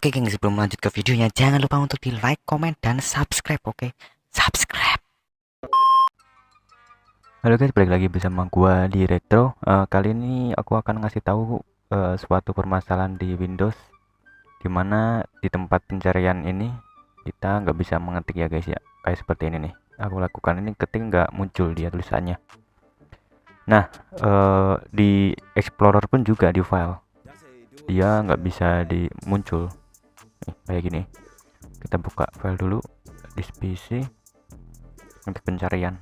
Oke geng, sebelum lanjut ke videonya, jangan lupa untuk di like, comment, dan subscribe. Oke, subscribe. Halo guys, balik lagi bersama gua di Retro. Kali ini aku akan ngasih tahu suatu permasalahan di Windows, dimana di tempat pencarian ini kita nggak bisa mengetik ya guys ya, kayak seperti ini nih. Aku lakukan ini ketik nggak muncul dia tulisannya. Nah, di Explorer pun juga di file dia nggak bisa muncul. Nih, kayak gini. Kita buka file dulu di PC untuk pencarian.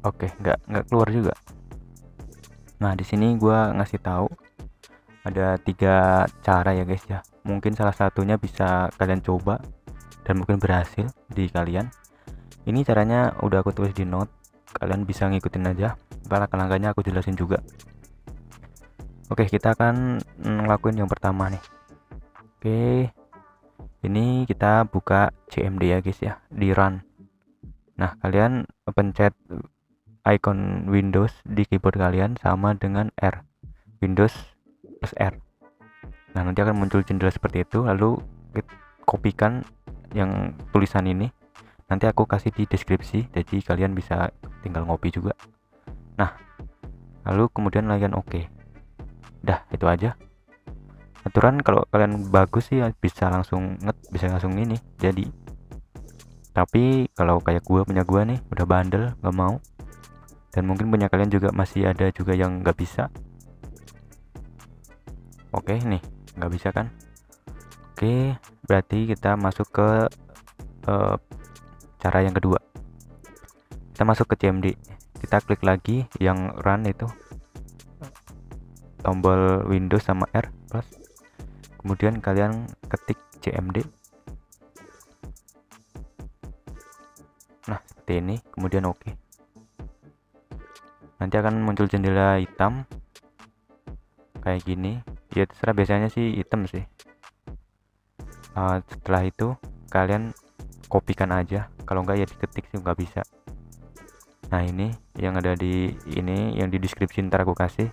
Oke, nggak keluar juga. Nah, di sini gua ngasih tahu ada 3 cara ya guys ya. Mungkin salah satunya bisa kalian coba dan mungkin berhasil di kalian. Ini caranya udah aku tulis di note, kalian bisa ngikutin aja. Langkah-langkahnya aku jelasin juga. Oke, kita akan ngelakuin yang pertama nih. Oke, ini kita buka CMD ya guys ya, di run. Nah, kalian pencet icon Windows di keyboard kalian sama dengan R, Windows plus R. Nah, nanti akan muncul jendela seperti itu, lalu kopikan yang tulisan ini. Nanti aku kasih di deskripsi, jadi kalian bisa tinggal ngopi juga. Nah, lalu kemudian kalian oke. Dah, itu aja. Aturan kalau kalian bagus sih bisa langsung bisa langsung ini. Jadi, tapi kalau kayak punya gua nih udah bandel, nggak mau. Dan mungkin punya kalian juga masih ada juga yang nggak bisa. Oke, nih nggak bisa kan? Oke, berarti kita masuk ke uh, cara yang kedua. Kita masuk ke CMD, kita klik lagi yang run itu, tombol Windows sama R plus, kemudian kalian ketik CMD. Nah, seperti ini, kemudian oke. Nanti akan muncul jendela hitam kayak gini. Ya terserah, biasanya sih hitam sih. Setelah itu kalian kopikan aja, kalau enggak ya diketik sih, nggak bisa. Nah, ini yang ada di ini, yang di deskripsi ntar aku kasih.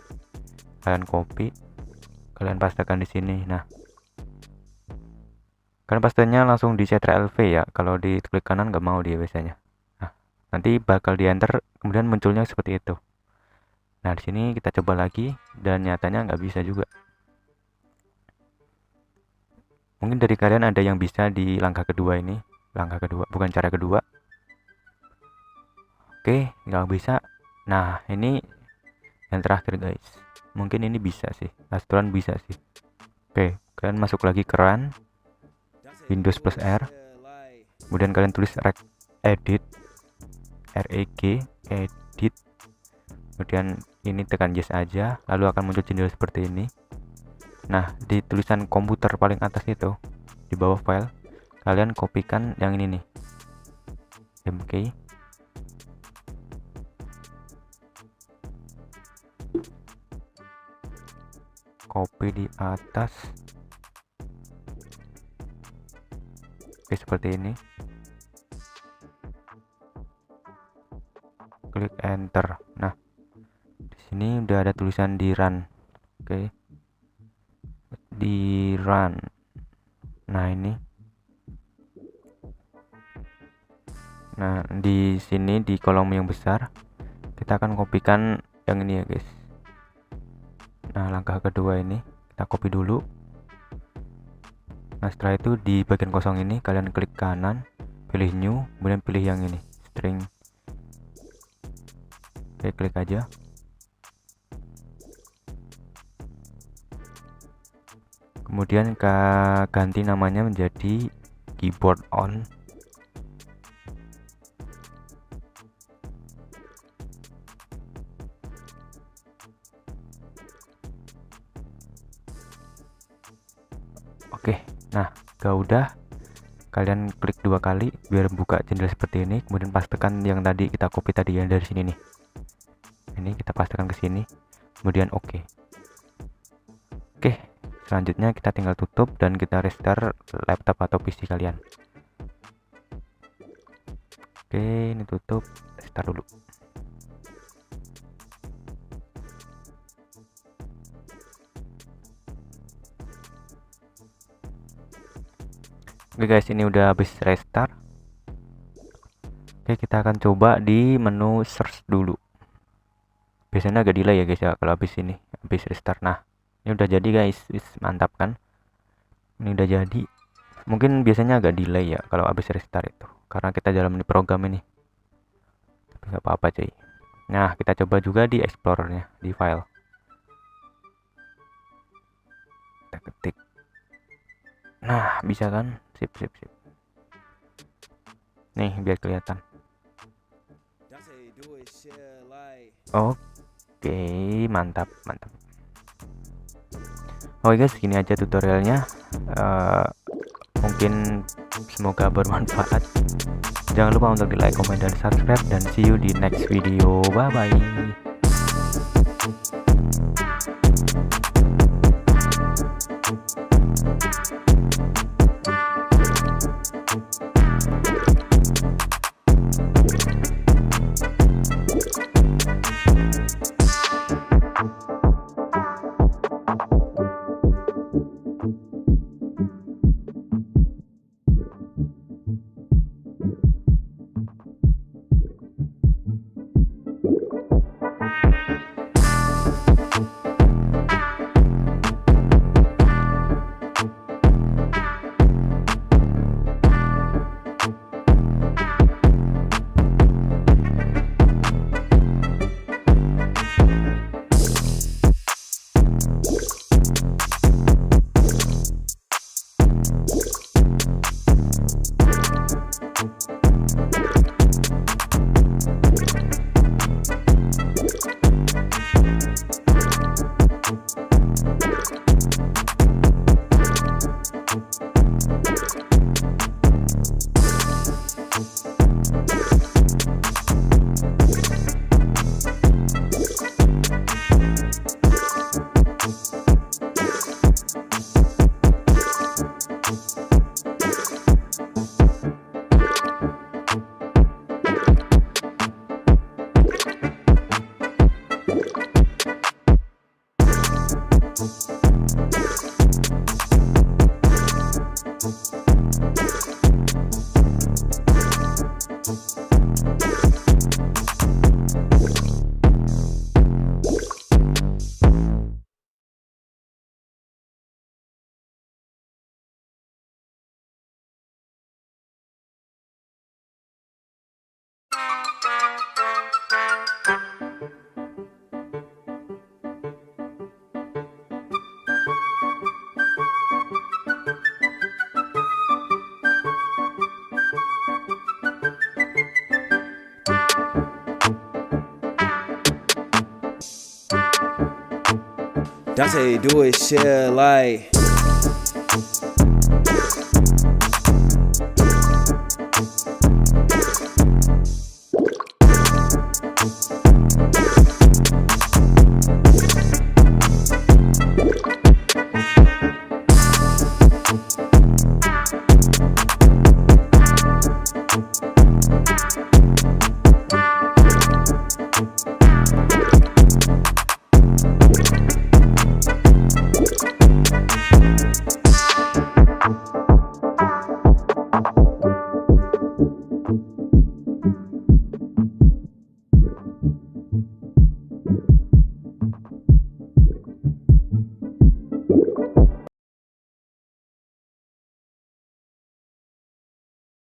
Kalian copy, kalian pastekan di sini. Nah, kalian pastenya langsung di Ctrl V ya, kalau di klik kanan nggak mau dia biasanya. Nah, nanti bakal di enter, kemudian munculnya seperti itu. Nah, di sini kita coba lagi dan nyatanya nggak bisa juga. Mungkin dari kalian ada yang bisa di langkah kedua ini, langkah kedua, bukan cara kedua. Oke, nggak bisa. Nah, ini yang terakhir guys. Mungkin ini bisa sih, restoran bisa sih. Oke, kalian masuk lagi ke run, Windows plus R, kemudian kalian tulis edit, edit, kemudian ini tekan yes aja, lalu akan muncul jendela seperti ini. Nah, di tulisan komputer paling atas itu, di bawah file, kalian kopikan yang ini nih, mk, copy di atas. Oke, seperti ini, klik enter. Nah, di sini udah ada tulisan di run. Oke, di run. Nah, ini, nah di sini di kolom yang besar kita akan kopikan yang ini ya guys. Nah, langkah kedua ini kita copy dulu. Nah, setelah itu di bagian kosong ini kalian klik kanan, pilih new, kemudian pilih yang ini, string. Oke, klik aja. Kemudian ganti namanya menjadi keyboard on. Oke, nah kalau udah, kalian klik 2 kali biar buka jendela seperti ini, kemudian pastekan yang tadi kita copy tadi yang dari sini nih. Ini kita pastekan ke sini, kemudian oke. Oke, selanjutnya kita tinggal tutup dan kita restart laptop atau PC kalian. Oke, ini tutup, restart dulu. Oke guys, ini udah habis restart. Oke, kita akan coba di menu search dulu. Biasanya agak delay ya guys ya kalau habis restart. Nah, ini udah jadi guys. Mantap kan? Ini udah jadi. Mungkin biasanya agak delay ya kalau habis restart itu, karena kita dalam menu program ini. Tapi nggak apa-apa cuy. Nah, kita coba juga di explorernya, di file. Kita ketik. Nah, bisa kan? Sip. Nih, biar kelihatan. Oke, mantap. Oke guys, segini aja tutorialnya. Mungkin semoga bermanfaat. Jangan lupa untuk di like, comment, dan subscribe, dan see you di next video. Bye bye. Dante do it shit like